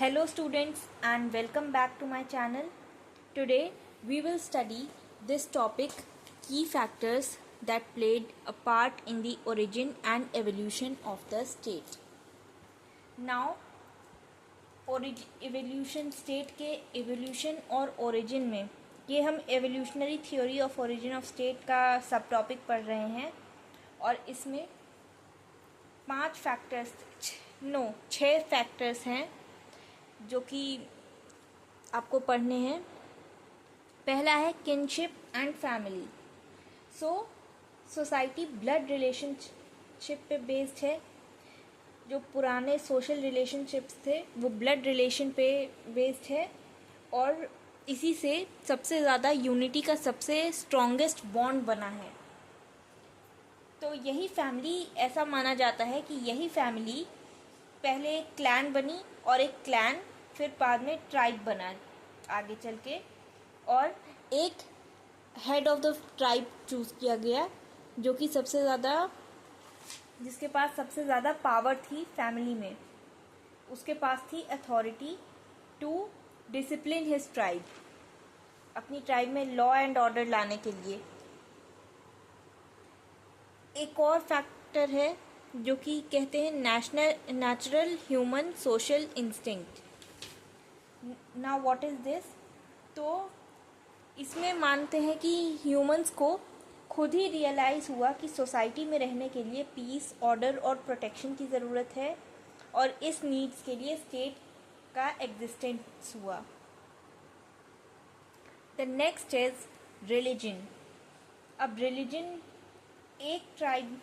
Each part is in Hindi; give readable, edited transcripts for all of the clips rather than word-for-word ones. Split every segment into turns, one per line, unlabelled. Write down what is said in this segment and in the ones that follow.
Hello students and welcome back to my channel. Today we will study this topic, key factors that played a part in the origin and evolution of the state. Now evolution state के evolution और origin में ये हम evolutionary theory of origin of state का सब टॉपिक पढ़ रहे हैं और इसमें 6 फैक्टर्स हैं जो कि आपको पढ़ने हैं। पहला है kinship and family. Society blood relationship पे बेस्ड है। जो पुराने सोशल रिलेशनशिप्स थे वो ब्लड रिलेशन पे बेस्ड है और इसी से सबसे ज़्यादा यूनिटी का सबसे स्ट्रॉन्गेस्ट बॉन्ड बना है। तो यही फैमिली, ऐसा माना जाता है कि यही फैमिली पहले एक क्लैन बनी और एक क्लैन फिर बाद में ट्राइब बना आगे चल के, और एक head of the tribe choose किया गया जो कि जिसके पास सबसे ज़्यादा पावर थी फैमिली में। उसके पास थी authority to discipline his tribe, अपनी ट्राइब में लॉ एंड ऑर्डर लाने के लिए। एक और फैक्टर है जो कि कहते हैं natural human social instinct. Now what is this? तो इसमें मानते हैं कि ह्यूमंस को खुद ही रियलाइज हुआ कि सोसाइटी में रहने के लिए पीस, ऑर्डर और प्रोटेक्शन की ज़रूरत है और इस नीड्स के लिए स्टेट का एग्जिस्टेंस हुआ। The next is religion. अब रिलीजन, एक ट्राइब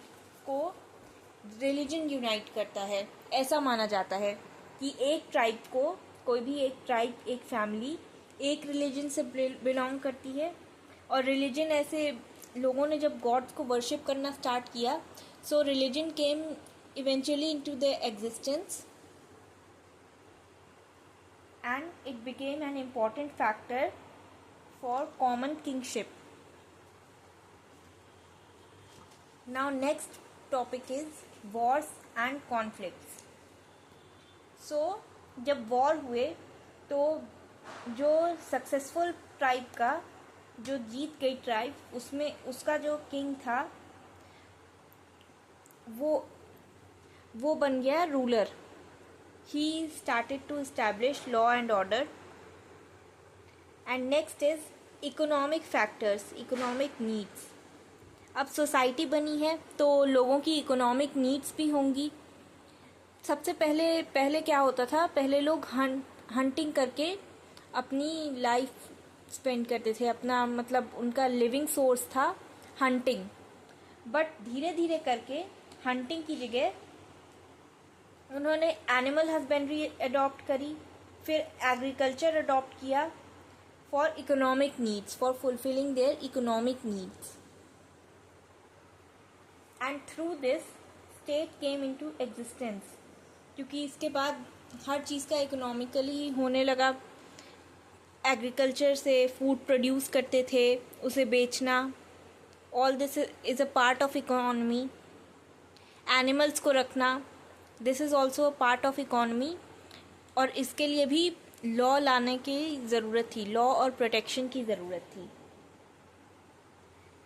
को रिलीजन यूनाइट करता है। ऐसा माना जाता है कि एक ट्राइब को, कोई भी एक ट्राइब, एक फैमिली एक रिलीजन से बिलोंग करती है और रिलीजन, ऐसे लोगों ने जब गॉड्स को वर्शिप करना स्टार्ट किया, so religion came eventually into the existence and it became an important factor for common kingship. Now next topic is wars and conflicts. So जब वॉर हुए तो जो सक्सेसफुल ट्राइब का, जो जीत गई ट्राइब, उसका जो किंग था वो बन गया ruler. He started to establish law and order. And next is economic factors, economic needs. अब सोसाइटी बनी है तो लोगों की इकोनॉमिक नीड्स भी होंगी। सबसे पहले क्या होता था? पहले लोग हंटिंग करके अपनी लाइफ स्पेंड करते थे, अपना मतलब उनका लिविंग सोर्स था हंटिंग। बट धीरे धीरे करके हंटिंग की जगह उन्होंने एनिमल हस्बेंड्री अडॉप्ट करी, फिर एग्रीकल्चर अडॉप्ट किया for economic needs, for fulfilling their economic needs. And through this state came into existence, क्योंकि इसके बाद हर चीज़ का इकोनॉमिकली होने लगा। एग्रीकल्चर से फूड प्रोड्यूस करते थे, उसे बेचना, all this is a part of economy. Animals को रखना, this is also a part of economy, और इसके लिए भी लॉ लाने की ज़रूरत थी, लॉ और प्रोटेक्शन की ज़रूरत थी।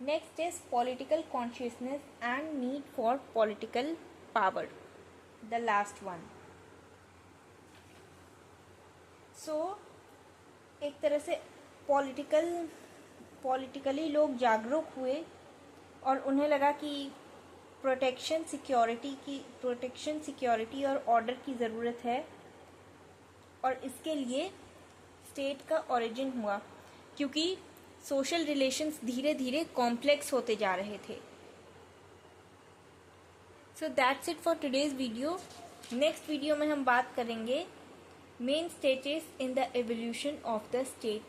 Next is political consciousness and need for political power, the last one. So एक तरह से पॉलिटिकली लोग जागरूक हुए और उन्हें लगा कि प्रोटेक्शन, सिक्योरिटी और ऑर्डर की ज़रूरत है, और इसके लिए स्टेट का ओरिजिन हुआ, क्योंकि सोशल रिलेशंस धीरे धीरे कॉम्प्लेक्स होते जा रहे थे। So that's it for today's video. Next video में हम बात करेंगे main stages in the evolution of the state.